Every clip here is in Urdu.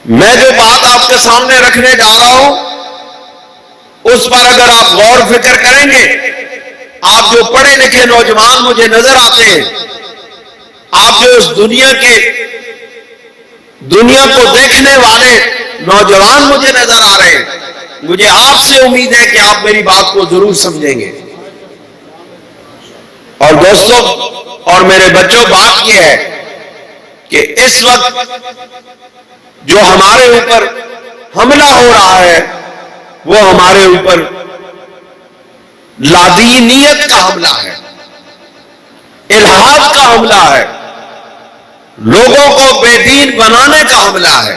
میں جو بات آپ کے سامنے رکھنے جا رہا ہوں اس پر اگر آپ غور فکر کریں گے، آپ جو پڑھے لکھے نوجوان مجھے نظر آتے ہیں، آپ جو اس دنیا کو دیکھنے والے نوجوان مجھے نظر آ رہے ہیں، مجھے آپ سے امید ہے کہ آپ میری بات کو ضرور سمجھیں گے۔ اور دوستوں اور میرے بچوں، بات یہ ہے کہ اس وقت جو ہمارے اوپر حملہ ہو رہا ہے وہ ہمارے اوپر لادینیت کا حملہ ہے، الحاد کا حملہ ہے، لوگوں کو بے دین بنانے کا حملہ ہے۔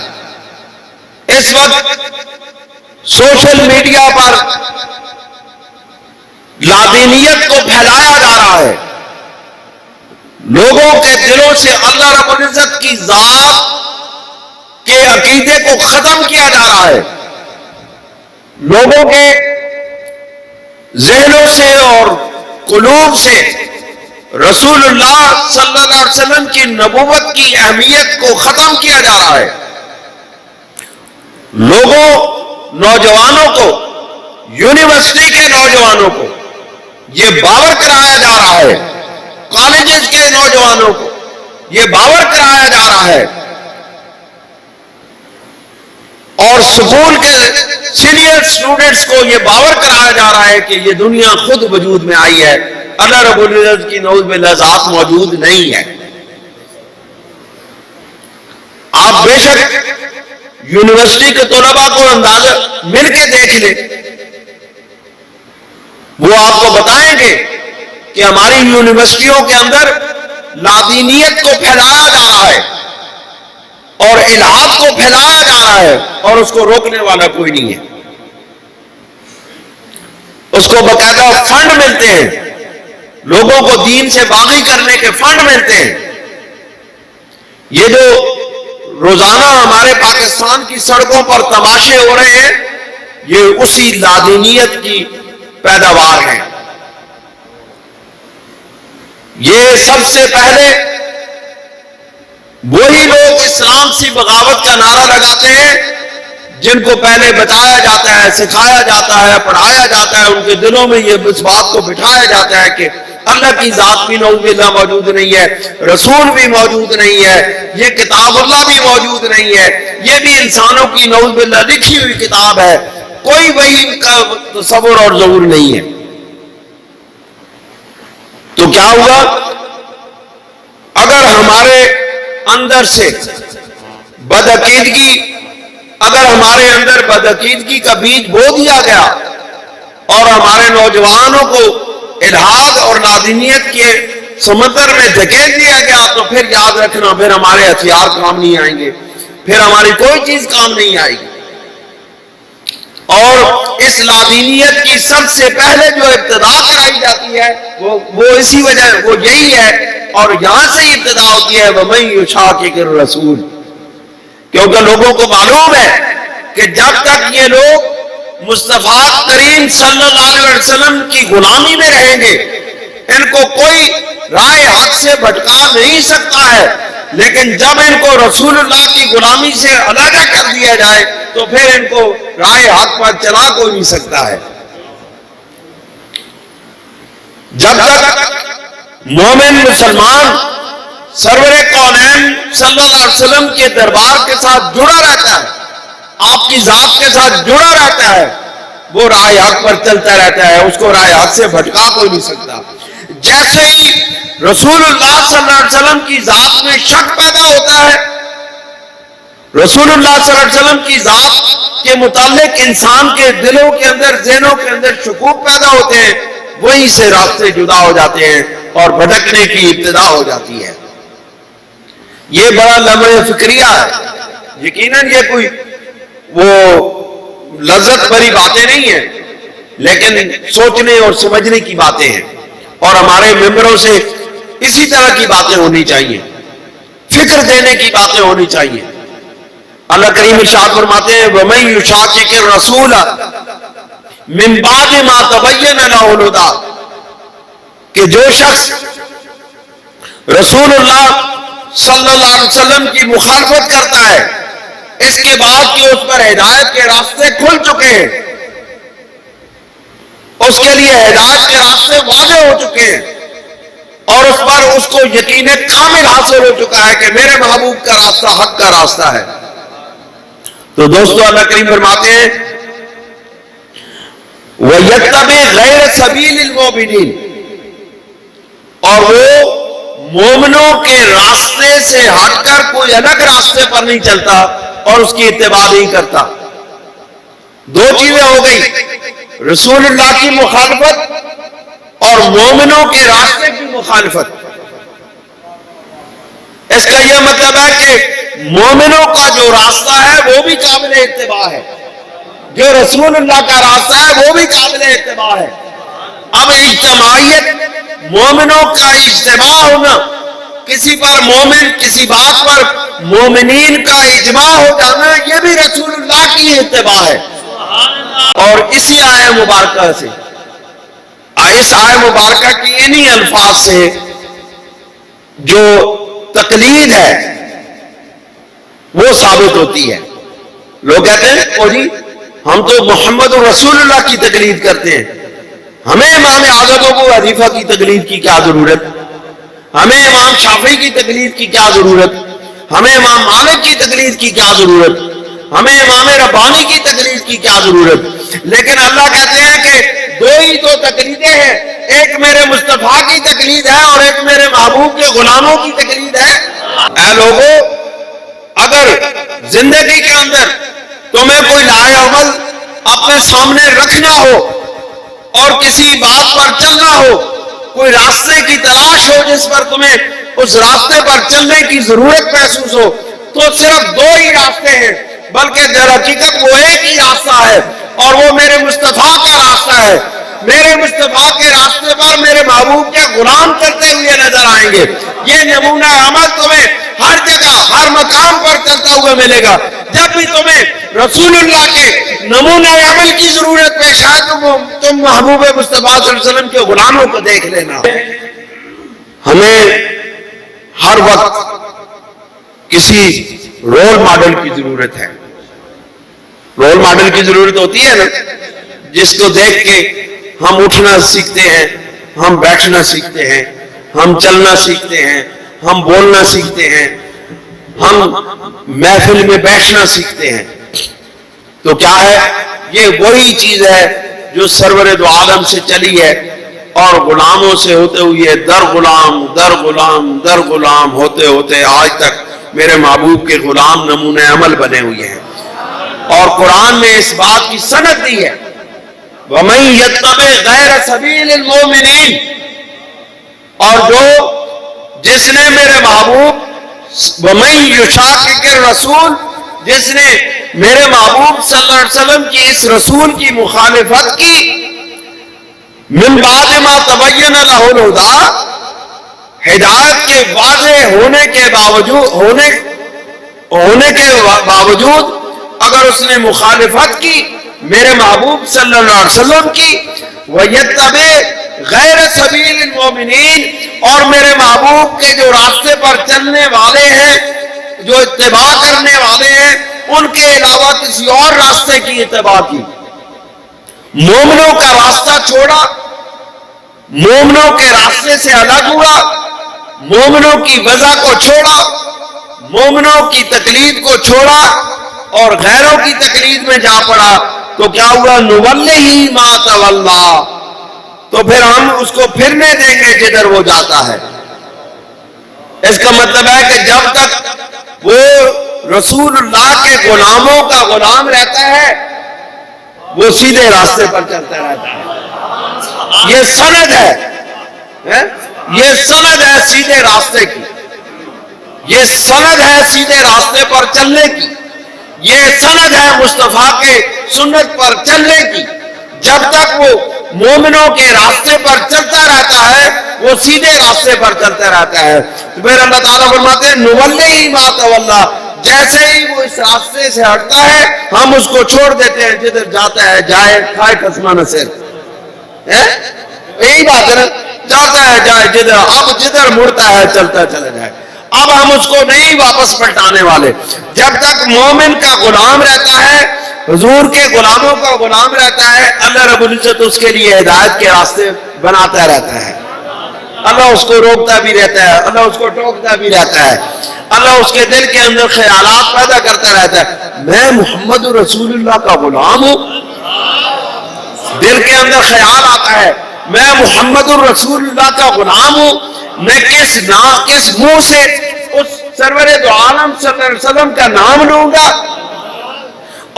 اس وقت سوشل میڈیا پر لادینیت کو پھیلایا جا رہا ہے، لوگوں کے دلوں سے اللہ رب العزت کی ذات کے عقیدے کو ختم کیا جا رہا ہے، لوگوں کے ذہنوں سے اور قلوب سے رسول اللہ صلی اللہ علیہ وسلم کی نبوت کی اہمیت کو ختم کیا جا رہا ہے۔ لوگوں، نوجوانوں کو، یونیورسٹی کے نوجوانوں کو یہ باور کرایا جا رہا ہے، کالجز کے نوجوانوں کو یہ باور کرایا جا رہا ہے، اور سکول کے سینئر اسٹوڈنٹس کو یہ باور کرایا جا رہا ہے کہ یہ دنیا خود وجود میں آئی ہے، اللہ رب العزت کی نعوذ باللہ ذات موجود نہیں ہے۔ آپ بے شک یونیورسٹی کے طلباء کو اندازہ مل کے دیکھ لیں، وہ آپ کو بتائیں گے کہ ہماری یونیورسٹیوں کے اندر لادینیت کو پھیلایا جا رہا ہے اور الحاد کو پھیلایا جا رہا ہے، اور اس کو روکنے والا کوئی نہیں ہے۔ اس کو باقاعدہ فنڈ ملتے ہیں، لوگوں کو دین سے باغی کرنے کے فنڈ ملتے ہیں۔ یہ جو روزانہ ہمارے پاکستان کی سڑکوں پر تماشے ہو رہے ہیں، یہ اسی لادینیت کی پیداوار ہیں۔ یہ سب سے پہلے وہی لوگ اسلام سے بغاوت کا نعرہ لگاتے ہیں جن کو پہلے بتایا جاتا ہے، سکھایا جاتا ہے، پڑھایا جاتا ہے، ان کے دلوں میں یہ اس بات کو بٹھایا جاتا ہے کہ اللہ کی ذات بھی نعوذ باللہ موجود نہیں ہے، رسول بھی موجود نہیں ہے، یہ کتاب اللہ بھی موجود نہیں ہے، یہ بھی انسانوں کی نعوذ باللہ لکھی ہوئی کتاب ہے، کوئی وہی کا تصور اور ظہور نہیں ہے۔ تو کیا ہوا؟ اگر ہمارے اندر سے بدعقیدگی کا بیج بو دیا گیا اور ہمارے نوجوانوں کو الحاد اور لادینیت کے سمندر میں دھکیل دیا گیا، تو پھر یاد رکھنا، پھر ہمارے ہتھیار کام نہیں آئیں گے، پھر ہماری کوئی چیز کام نہیں آئے گی۔ اور اس لادینیت کی سب سے پہلے جو ابتدا کرائی جاتی ہے وہ اسی وجہ وہ یہی ہے، اور یہاں سے ہی ابتدا ہوتی ہے وَمَن يُشَاقِقِ الرَّسُولَ، کیونکہ لوگوں کو معلوم ہے کہ جب تک یہ لوگ مصطفیٰ کریم صلی اللہ علیہ وسلم کی غلامی میں رہیں گے، ان کو کوئی راہ حق سے بھٹکا نہیں سکتا ہے، لیکن جب ان کو رسول اللہ کی غلامی سے علیحدہ کر دیا جائے تو پھر ان کو راہ حق پر چلا کوئی نہیں سکتا ہے۔ جب تک مومن مسلمان سرور کونین صلی اللہ علیہ وسلم کے دربار کے ساتھ جڑا رہتا ہے، آپ کی ذات کے ساتھ جڑا رہتا ہے، وہ راہ حق پر چلتا رہتا ہے، اس کو راہ حق سے بھٹکا کوئی نہیں سکتا۔ جیسے ہی رسول اللہ صلی اللہ علیہ وسلم کی ذات میں شک پیدا ہوتا ہے، رسول اللہ صلی اللہ علیہ وسلم کی ذات کے متعلق انسان کے دلوں کے اندر، ذہنوں کے اندر شکوک پیدا ہوتے ہیں، وہیں سے راستے جدا ہو جاتے ہیں اور بھٹکنے کی ابتدا ہو جاتی ہے۔ یہ بڑا لمحہ فکریہ ہے، یقیناً یہ کوئی وہ لذت بھری باتیں نہیں ہیں، لیکن سوچنے اور سمجھنے کی باتیں ہیں، اور ہمارے ممبروں سے اسی طرح کی باتیں ہونی چاہیے، فکر دینے کی باتیں ہونی چاہیے۔ اللہ کریم ارشاد فرماتے ہیں وَمَن يُشَاقِقِ الرَّسُولَ مِن بَعْدِ مَا تَبَيَّنَ لَهُ الْهُدَىٰ، کہ جو شخص رسول اللہ صلی اللہ علیہ وسلم کی مخالفت کرتا ہے، اس کے بعد کہ اس پر ہدایت کے راستے کھل چکے ہیں، اس کے لیے ہدایت کے راستے واضح ہو چکے ہیں، اور اس پر اس کو یقین کامل حاصل ہو چکا ہے کہ میرے محبوب کا راستہ حق کا راستہ ہے۔ تو دوستو اللہ کریم فرماتے ہیں وَيَتَّبِعْ غَيْرَ سَبِيلِ الْمُؤْمِنِينَ، اور وہ مومنوں کے راستے سے ہٹ کر کوئی الگ راستے پر نہیں چلتا اور اس کی اتباع نہیں کرتا۔ دو چیزیں ہو گئی، رسول اللہ کی مخالفت اور مومنوں کے راستے کی مخالفت۔ اس کا یہ مطلب ہے کہ مومنوں کا جو راستہ ہے وہ بھی قابل اتباع ہے، جو رسول اللہ کا راستہ ہے وہ بھی قابل اتباع ہے۔ اب اجتماعیت، مومنوں کا اجتماع ہونا، کسی پر مومن، کسی بات پر مومنین کا اجماع ہو جانا، یہ بھی رسول اللہ کی اتباع ہے۔ اور اسی آیہ مبارکہ سے، اس آیہ مبارکہ کی انہی الفاظ سے جو تقلید ہے وہ ثابت ہوتی ہے۔ لوگ کہتے ہیں او جی ہم تو محمد رسول اللہ کی تقلید کرتے ہیں، ہمیں امام اعظم ابو حنیفہ کی تقلید کی کیا ضرورت، ہمیں امام شافعی کی تقلید کی کیا ضرورت، ہمیں امام مالک کی تقلید کی کیا ضرورت، ہمیں امام ربانی کی تقلید کی کیا ضرورت۔ لیکن اللہ کہتے ہیں کہ دو ہی تو تقلیدیں ہیں، ایک میرے مصطفیٰ کی تقلید ہے اور ایک میرے محبوب کے غلاموں کی تقلید ہے۔ اے لوگوں، اگر زندگی کے اندر تمہیں کوئی لائے عمل اپنے سامنے رکھنا ہو اور کسی بات پر چلنا ہو، کوئی راستے کی تلاش ہو جس پر تمہیں اس راستے پر چلنے کی ضرورت محسوس ہو، تو صرف دو ہی راستے ہیں، بلکہ در حقیقت وہ ایک ہی راستہ ہے، اور وہ میرے مصطفیٰ کا راستہ ہے۔ میرے مصطفیٰ کے راستے پر میرے محبوب کے غلام چلتے ہوئے نظر آئیں گے۔ یہ نمونہ عمل تمہیں ہر جگہ، ہر مقام پر چلتا ہوا ملے گا۔ جب بھی تمہیں رسول اللہ کے نمونہ عمل کی ضرورت پیش آئے تو تم محبوب مصطفیٰ صلی اللہ علیہ وسلم کے غلاموں کو دیکھ لینا۔ ہمیں ہر وقت کسی رول ماڈل کی ضرورت ہے۔ رول ماڈل کی ضرورت ہوتی ہے نا، جس کو دیکھ کے ہم اٹھنا سیکھتے ہیں، ہم بیٹھنا سیکھتے ہیں، ہم چلنا سیکھتے ہیں، ہم بولنا سیکھتے ہیں، ہم محفل میں بیٹھنا سیکھتے ہیں۔ تو کیا ہے؟ یہ وہی چیز ہے جو سرور دو عالم سے چلی ہے، اور غلاموں سے ہوتے ہوئے در غلام در غلام در غلام ہوتے ہوتے آج تک میرے محبوب کے غلام نمونہ عمل بنے ہوئے ہیں۔ اور قرآن میں اس بات کی سند دی ہے وَمَن يَتَّبِعْ غَيْرَ سَبِيلِ الْمُؤْمِنِينَ، اور جس نے میرے محبوب وَمَن يُشَاقِقِ الرَّسُولِ، جس نے میرے محبوب صلی اللہ علیہ وسلم کی اس رسول کی مخالفت کی، مِن بَعْدِ مَا تَبَيَّنَ لَهُ الْهُدَىٰ، ہدایت کے واضح ہونے کے باوجود اگر اس نے مخالفت کی میرے محبوب صلی اللہ علیہ وسلم کی، وَيَتَّبِعْ غَيْرَ سَبِيلِ الْمُؤْمِنِينَ، اور میرے محبوب کے جو راستے پر چلنے والے ہیں، جو اتباع کرنے والے ہیں، ان کے علاوہ کسی اور راستے کی اتباع کی، مومنوں کا راستہ چھوڑا، مومنوں کے راستے سے الگ ہوا، مومنوں کی وضع کو چھوڑا، مومنوں کی تقلید کو چھوڑا اور غیروں کی تقلید میں جا پڑا، تو کیا ہوا؟ نُوَلِّهِ مَا تَوَلَّىٰ، تو پھر ہم اس کو پھرنے دیں گے جدھر وہ جاتا ہے۔ اس کا مطلب ہے کہ جب تک وہ رسول اللہ کے غلاموں کا غلام رہتا ہے وہ سیدھے راستے پر چلتا رہتا ہے۔ یہ سند ہے، یہ سند ہے سیدھے راستے کی، یہ سند ہے سیدھے راستے پر چلنے کی، یہ سند ہے مصطفیٰ کے سنت پر چلنے کی۔ جب تک وہ مومنوں کے راستے پر چلتا رہتا ہے وہ سیدھے راستے پر چلتا رہتا ہے۔ تو پھر اللہ تعالیٰ فرماتے ہیں نُوَلِّهِ مَا تَوَلَّىٰ، جیسے ہی وہ اس راستے سے ہٹتا ہے ہم اس کو چھوڑ دیتے ہیں، جدھر جاتا ہے جائے، کھائے قسمہ نصیر، یہی بات ہے نا، جاتا ہے جائے جدھر، اب جدھر مڑتا ہے چلتا چلا جائے۔ اب ہم اس کو نہیں واپس پلٹانے والے. جب تک مومن کا غلام رہتا ہے، حضور کے غلاموں کا غلام رہتا ہے، اللہ رب العزت اس کے لیے ہدایت کے راستے بناتا رہتا ہے. اللہ اس کو روکتا بھی رہتا ہے، اللہ اس کو ٹوکتا بھی رہتا ہے، اللہ اس کے دل کے اندر خیالات پیدا کرتا رہتا ہے. میں محمد رسول اللہ کا غلام ہوں، دل کے اندر خیال آتا ہے میں محمد الرسول اللہ کا غلام ہوں. میں کس منہ سے اس سرور دو عالم صلی اللہ علیہ وسلم کا نام لوں گا،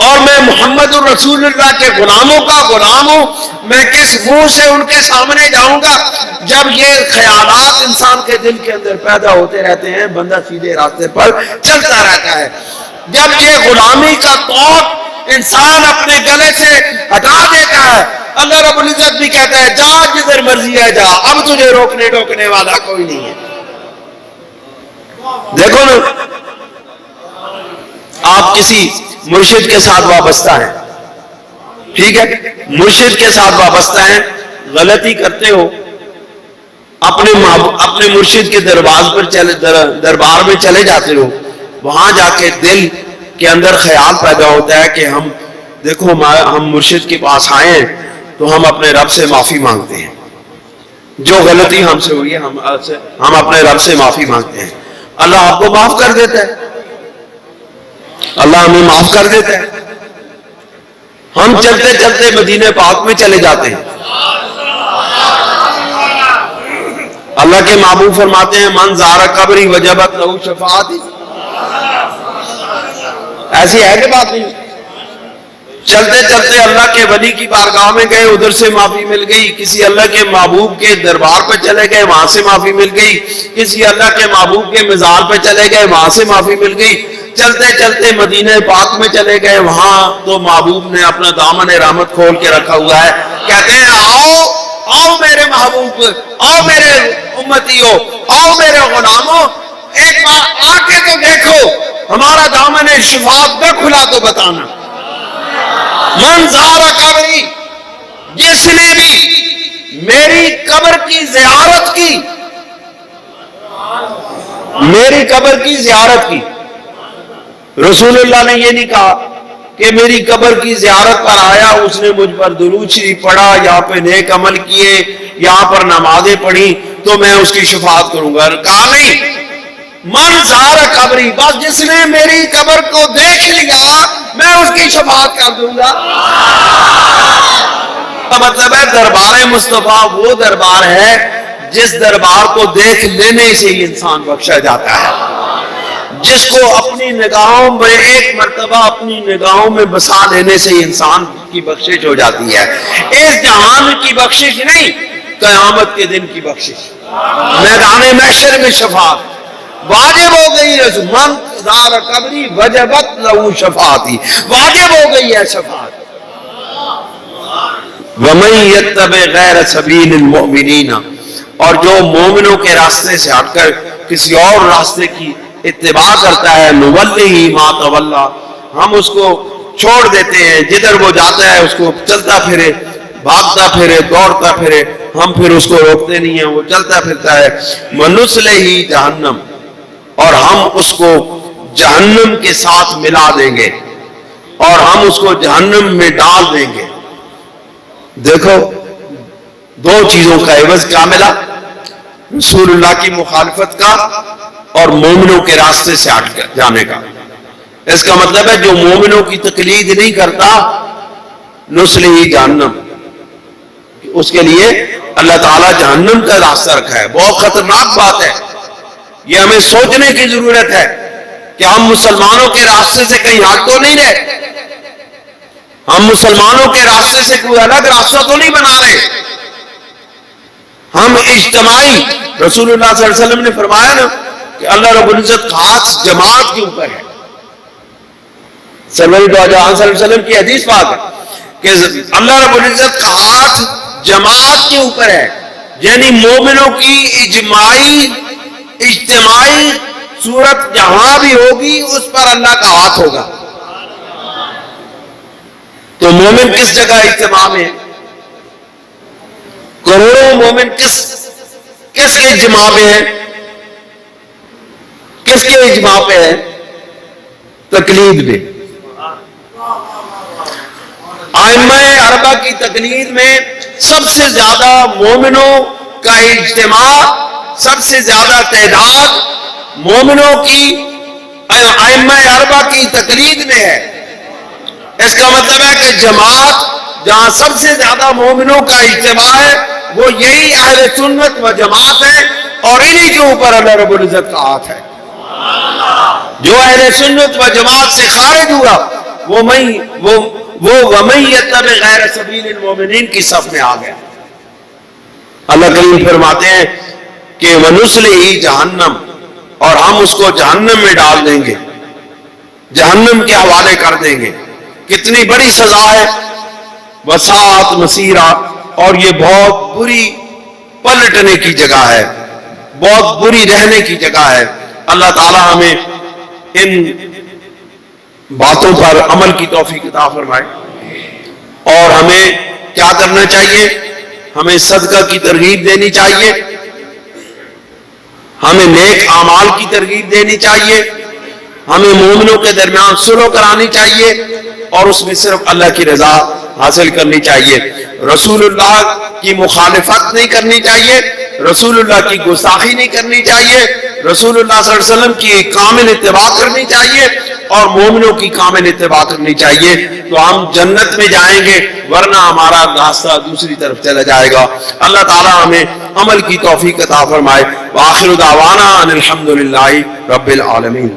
اور میں محمد الرسول اللہ کے غلاموں کا غلام ہوں. میں کس منہ سے ان کے سامنے جاؤں گا. جب یہ خیالات انسان کے دل کے اندر پیدا ہوتے رہتے ہیں، بندہ سیدھے راستے پر چلتا رہتا ہے. جب یہ غلامی کا طوق انسان اپنے گلے سے ہٹا دیتا ہے، اللہ رب العزت بھی کہتا ہے جا جدھر مرضی ہے جا، اب تجھے روکنے ٹوکنے والا کوئی نہیں ہے. دیکھو نا، آپ کسی مرشد کے ساتھ وابستہ ہیں، ٹھیک ہے، مرشد کے ساتھ وابستہ ہیں، غلطی کرتے ہو، اپنے مرشد کے دربار میں چلے جاتے ہو، وہاں جا کے دل کے اندر خیال پیدا ہوتا ہے کہ ہم دیکھو ہم مرشد کے پاس آئے ہیں تو ہم اپنے رب سے معافی مانگتے ہیں، جو غلطی ہم سے ہوئی ہے ہم اپنے رب سے معافی مانگتے ہیں. اللہ آپ کو معاف کر دیتا ہے، اللہ ہمیں معاف کر دیتا ہے. ہم چلتے چلتے مدینہ پاک میں چلے جاتے ہیں. اللہ کے محبوب فرماتے ہیں من زار قبری وجبت لہو شفاعتی. ایسی ہے کہ بات نہیں؟ چلتے چلتے اللہ کے ولی کی بارگاہ میں گئے، ادھر سے معافی مل گئی. کسی اللہ کے محبوب کے دربار پہ چلے گئے، وہاں سے معافی مل گئی. کسی اللہ کے محبوب کے مزار پہ چلے گئے، وہاں سے معافی مل گئی. چلتے چلتے مدینہ پاک میں چلے گئے، وہاں تو محبوب نے اپنا دامن رحمت کھول کے رکھا ہوا ہے. کہتے ہیں آؤ میرے محبوب، آؤ میرے امتیوں، آؤ میرے غلاموں، ایک بار آ کے تو دیکھو، ہمارا دامن شفاعت نہ کھلا تو بتانا. من زار قبری، جس نے بھی میری قبر کی زیارت کی، میری قبر کی زیارت کی. رسول اللہ نے یہ نہیں کہا کہ میری قبر کی زیارت پر آیا، اس نے مجھ پر درود شریف پڑھا، یہاں پہ نیک عمل کیے، یہاں پر نمازیں پڑھی تو میں اس کی شفاعت کروں گا. کہا نہیں، من زار قبری، بس جس نے میری قبر کو دیکھ لیا میں اس کی شفاعت کر دوں گا. مطلب ہے دربار مصطفیٰ وہ دربار ہے جس دربار کو دیکھ لینے سے ہی انسان بخشا جاتا ہے، جس کو اپنی نگاہوں میں ایک مرتبہ اپنی نگاہوں میں بسا لینے سے ہی انسان کی بخشش ہو جاتی ہے. اس جہان کی بخشش نہیں، قیامت کے دن کی بخشش، میدان محشر میں شفاعت واجب ہو گئی ہے. من زار قبری وجبت لہو شفاعتی، واجب ہو گئی ہے شفاعت. وَمَن يَتَّبِعْ غَيْرَ سَبِيلِ الْمُؤْمِنِينَ، اور جو مومنوں کے راستے سے ہٹ کر کسی اور راستے کی اتباع کرتا ہے، نُوَلِّهِ مَا تَوَلَّى، ہم اس کو چھوڑ دیتے ہیں، جدھر وہ جاتا ہے اس کو چلتا پھرے، بھاگتا پھرے، دوڑتا پھرے، ہم پھر اس کو روکتے نہیں ہیں، وہ چلتا پھرتا ہے. وَنُصْلِهِ جہنم، اور ہم اس کو جہنم کے ساتھ ملا دیں گے، اور ہم اس کو جہنم میں ڈال دیں گے. دیکھو دو چیزوں کا عوض کیا ملا، رسول اللہ کی مخالفت کا اور مومنوں کے راستے سے ہٹ جانے کا. اس کا مطلب ہے جو مومنوں کی تقلید نہیں کرتا، نصلہ جہنم، اس کے لیے اللہ تعالیٰ جہنم کا راستہ رکھا ہے. بہت خطرناک بات ہے، یہ ہمیں سوچنے کی ضرورت ہے کہ ہم مسلمانوں کے راستے سے کہیں ہٹ تو نہیں رہے، ہم مسلمانوں کے راستے سے کوئی الگ راستہ تو نہیں بنا رہے. ہم اجتماعی، رسول اللہ صلی اللہ علیہ وسلم نے فرمایا نا کہ اللہ رب العزت کا ہاتھ جماعت کے اوپر ہے. سرور دو جہان صلی اللہ علیہ وسلم کی حدیث بات ہے کہ اللہ رب العزت کا ہاتھ جماعت کے اوپر ہے، یعنی مومنوں کی اجتماعی صورت جہاں بھی ہوگی اس پر اللہ کا ہاتھ ہوگا. تو مومن کس جگہ اجتماع میں، کروڑوں مومن کس اجتماع میں ہیں؟ کس کے اجماع پہ ہے؟ تقلید میں۔ ائمہ اربعہ کی تقلید میں سب سے زیادہ مومنوں کا اجتماع، سب سے زیادہ تعداد مومنوں کی ائمہ اربعہ کی تقلید میں ہے۔ اس کا مطلب ہے کہ جماعت جہاں سب سے زیادہ مومنوں کا اجتماع ہے وہ یہی اہل سنت و جماعت ہے، اور انہی کے اوپر اللہ رب العزت کا ہاتھ ہے۔ جو اہل سنت و جماعت سے خارج ہوا وہ وَمَن يَتَّبِعْ غَيْرَ سَبِيلِ الْمُؤْمِنِينَ کی صف میں آ گیا۔ اللہ کریم فرماتے ہیں کہ وَنُصْلِهِ جہنم، اور ہم اس کو جہنم میں ڈال دیں گے، جہنم کے حوالے کر دیں گے۔ کتنی بڑی سزا ہے، وَسَاءَتْ مَصِيرًا، اور یہ بہت بری پلٹنے کی جگہ ہے، بہت بری رہنے کی جگہ ہے۔ اللہ تعالی ہمیں ان باتوں پر عمل کی توفیق عطا فرمائے۔ اور ہمیں کیا کرنا چاہیے؟ ہمیں صدقہ کی ترغیب دینی چاہیے، ہمیں نیک اعمال کی ترغیب دینی چاہیے، ہمیں مومنوں کے درمیان صلح کرانی چاہیے، اور اس میں صرف اللہ کی رضا حاصل کرنی چاہیے۔ رسول اللہ کی مخالفت نہیں کرنی چاہیے، رسول اللہ کی گستاخی نہیں کرنی چاہیے، رسول اللہ صلی اللہ علیہ وسلم کی کامل اتباع کرنی چاہیے، اور مومنوں کی کامل اتباع کرنی چاہیے، تو ہم جنت میں جائیں گے، ورنہ ہمارا راستہ دوسری طرف چلا جائے گا۔ اللہ تعالی ہمیں عمل کی توفیق عطا فرمائے۔ وآخر دعوانا ان الحمد للہ رب العالمین۔